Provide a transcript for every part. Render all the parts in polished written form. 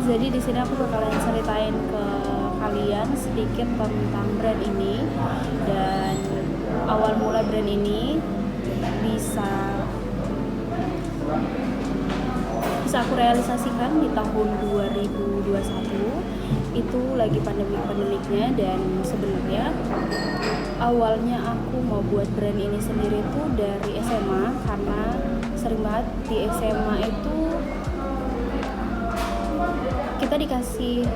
Jadi di sini aku bakalan ceritain ke kalian sedikit tentang brand ini dan awal mula brand ini bisa aku realisasikan di tahun 2021. Itu lagi pandemiknya, dan sebenarnya awalnya aku mau buat brand ini sendiri tuh dari SMA, karena sering banget di SMA itu kita dikasih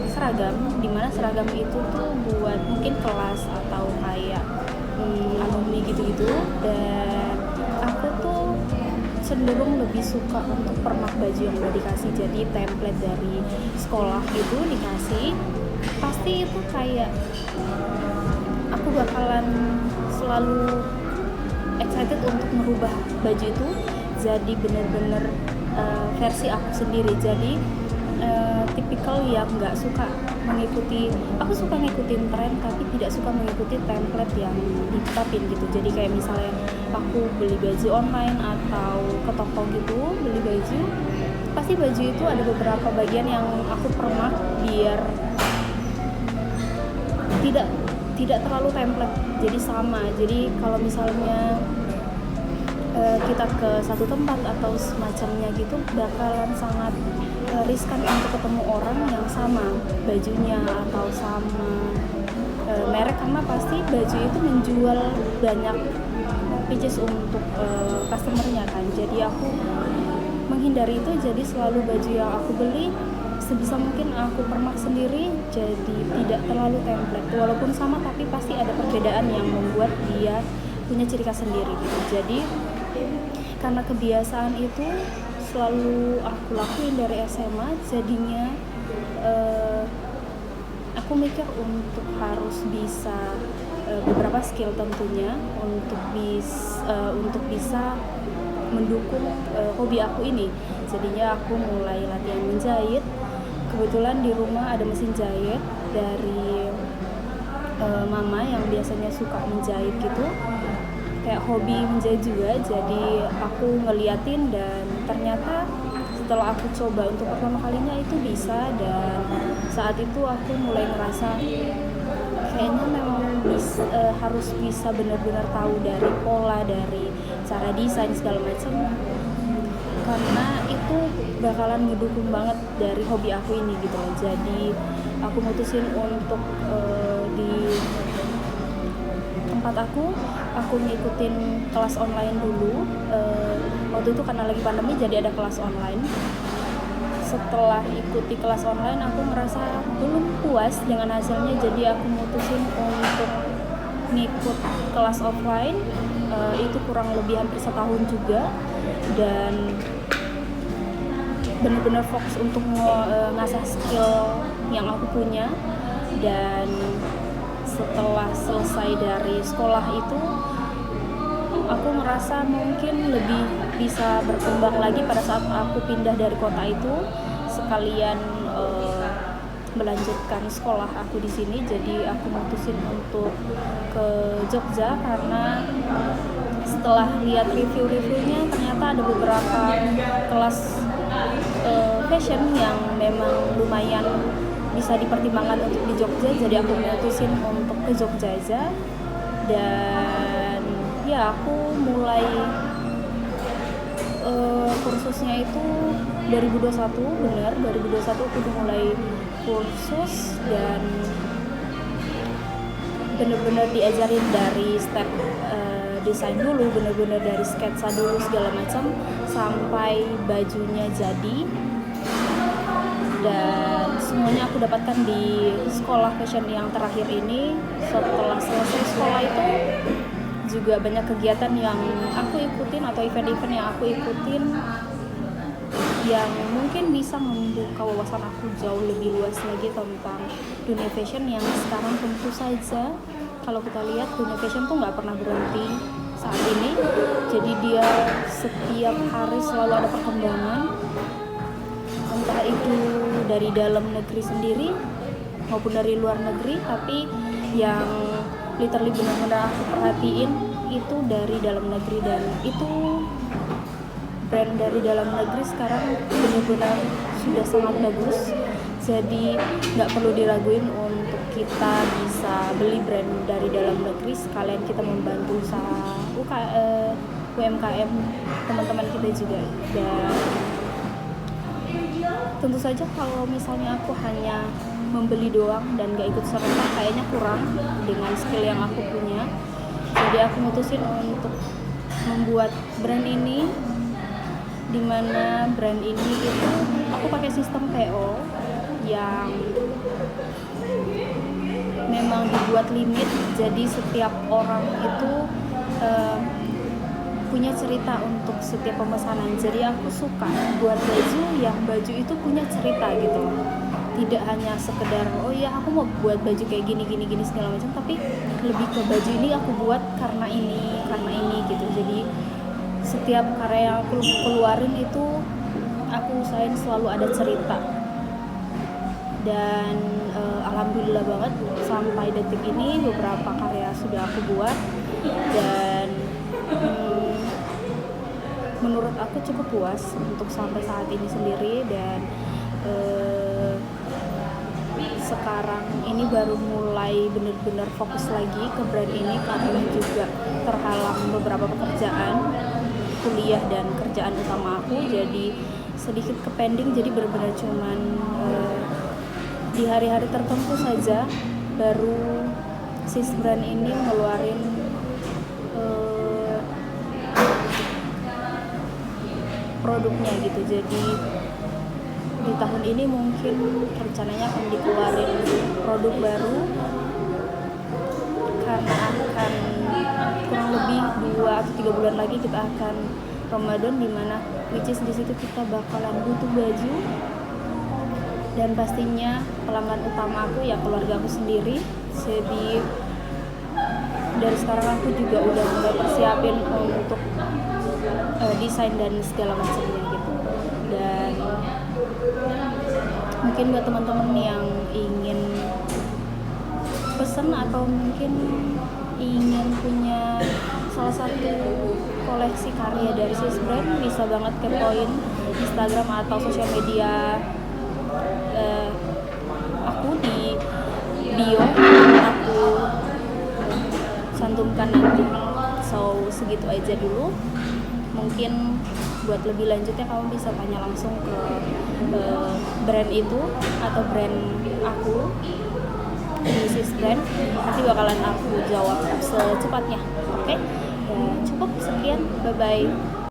seragam, dimana seragam itu tuh buat mungkin kelas atau kayak alumni gitu-gitu, dan aku tuh cenderung lebih suka untuk permak baju yang udah dikasih. Jadi template dari sekolah gitu dikasih, pasti itu kayak aku bakalan selalu excited untuk merubah baju itu jadi bener-bener versi aku sendiri. Jadi tipikal yang nggak suka mengikuti, aku suka ngikutin tren tapi tidak suka mengikuti template yang ditetapin gitu. Jadi kayak misalnya aku beli baju online atau ke toko gitu beli baju, pasti baju itu ada beberapa bagian yang aku permak biar tidak terlalu template, jadi sama. Jadi kalau misalnya kita ke satu tempat atau semacamnya gitu bakalan sangat riskan untuk ketemu orang yang sama bajunya atau sama merek, karena pasti baju itu menjual banyak pieces untuk customernya kan. Jadi aku menghindari itu, jadi selalu baju yang aku beli sebisa mungkin aku permak sendiri, jadi tidak terlalu template. Walaupun sama tapi pasti ada perbedaan yang membuat dia punya ciri khas sendiri gitu. Jadi karena kebiasaan itu selalu aku lakuin dari SMA, jadinya aku mikir untuk harus bisa beberapa skill tentunya untuk bisa mendukung hobi aku ini. Jadinya aku mulai latihan menjahit. Kebetulan di rumah ada mesin jahit dari mama yang biasanya suka menjahit gitu, kayak hobi menjahit juga. Jadi aku ngeliatin dan ternyata setelah aku coba untuk pertama kalinya itu bisa, dan saat itu aku mulai ngerasa kayaknya memang harus bisa benar-benar tahu dari pola, dari cara desain segala macam, karena itu bakalan ngedukung banget dari hobi aku ini gitu. Jadi aku mutusin untuk di tempat aku ngikutin kelas online dulu. Waktu itu karena lagi pandemi jadi ada kelas online. Setelah ikuti kelas online aku ngerasa belum puas dengan hasilnya, jadi aku mutusin untuk ngikut kelas offline. Itu kurang lebih hampir setahun juga, dan benar-benar fokus untuk ngasah skill yang aku punya. Dan setelah selesai dari sekolah itu aku ngerasa mungkin lebih bisa berkembang lagi pada saat aku pindah dari kota itu, sekalian melanjutkan sekolah aku di sini. Jadi aku mutusin untuk ke Jogja karena setelah lihat review-reviewnya ternyata ada beberapa kelas fashion yang memang lumayan bisa dipertimbangkan untuk di Jogja. Jadi aku mutusin untuk ke Jogja aja, dan ya aku mulai kursusnya itu 2021, benar 2021 aku udah mulai kursus, dan benar-benar diajarin dari step desain dulu, benar-benar dari sketsa dulu segala macam sampai bajunya jadi. Dan semuanya aku dapatkan di sekolah fashion yang terakhir ini. Setelah selesai sekolah itu juga banyak kegiatan yang aku ikutin atau event-event yang aku ikutin yang mungkin bisa membuka wawasan aku jauh lebih luas lagi tentang dunia fashion yang sekarang tentu saja kalau kita lihat dunia fashion tuh nggak pernah berhenti saat ini. Jadi dia setiap hari selalu ada perkembangan, entah itu dari dalam negeri sendiri maupun dari luar negeri. Tapi yang literally benar-benar aku perhatiin itu dari dalam negeri, dan itu brand dari dalam negeri sekarang benar-benar sudah sangat bagus, jadi nggak perlu diraguin untuk kita bisa beli brand dari dalam negeri, sekalian kita membantu usaha UMKM teman-teman kita juga. Dan tentu saja kalau misalnya aku hanya membeli doang dan gak ikut serta, kayaknya kurang dengan skill yang aku punya. Jadi aku mutusin untuk membuat brand ini, dimana brand ini itu aku pakai sistem PO yang memang dibuat limit, jadi setiap orang itu punya cerita untuk setiap pemesanan. Jadi aku suka buat baju yang baju itu punya cerita gitu, tidak hanya sekedar oh ya aku mau buat baju kayak gini segala macam, tapi lebih ke baju ini aku buat karena ini gitu. Jadi setiap karya yang aku keluarin itu aku usahain selalu ada cerita. Dan alhamdulillah banget sampai detik ini beberapa karya sudah aku buat, dan menurut aku cukup puas untuk sampai saat ini sendiri. Dan sekarang ini baru mulai benar-benar fokus lagi ke brand ini karena juga terhalang beberapa pekerjaan kuliah dan kerjaan utama aku, jadi sedikit ke pending. Jadi benar-benar cuman di hari-hari tertentu saja baru sis brand ini ngeluarin produknya gitu. Jadi di tahun ini mungkin rencananya akan dikeluarin produk baru, karena akan kurang lebih 2 atau 3 bulan lagi kita akan Ramadan, dimana which is di situ kita bakalan butuh baju, dan pastinya pelanggan utama aku ya keluarga aku sendiri. Jadi dari sekarang aku juga udah mulai persiapin untuk desain dan segala macamnya gitu. Dan mungkin buat teman-teman yang ingin pesen atau mungkin ingin punya salah satu koleksi karya dari sis brand, bisa banget kepoin Instagram atau sosial media aku di bio, aku cantumkan nanti. So segitu aja dulu. Mungkin buat lebih lanjutnya kamu bisa tanya langsung ke brand itu atau brand aku di sis brand, nanti bakalan aku jawab secepatnya. Oke? Ya, cukup sekian, bye bye.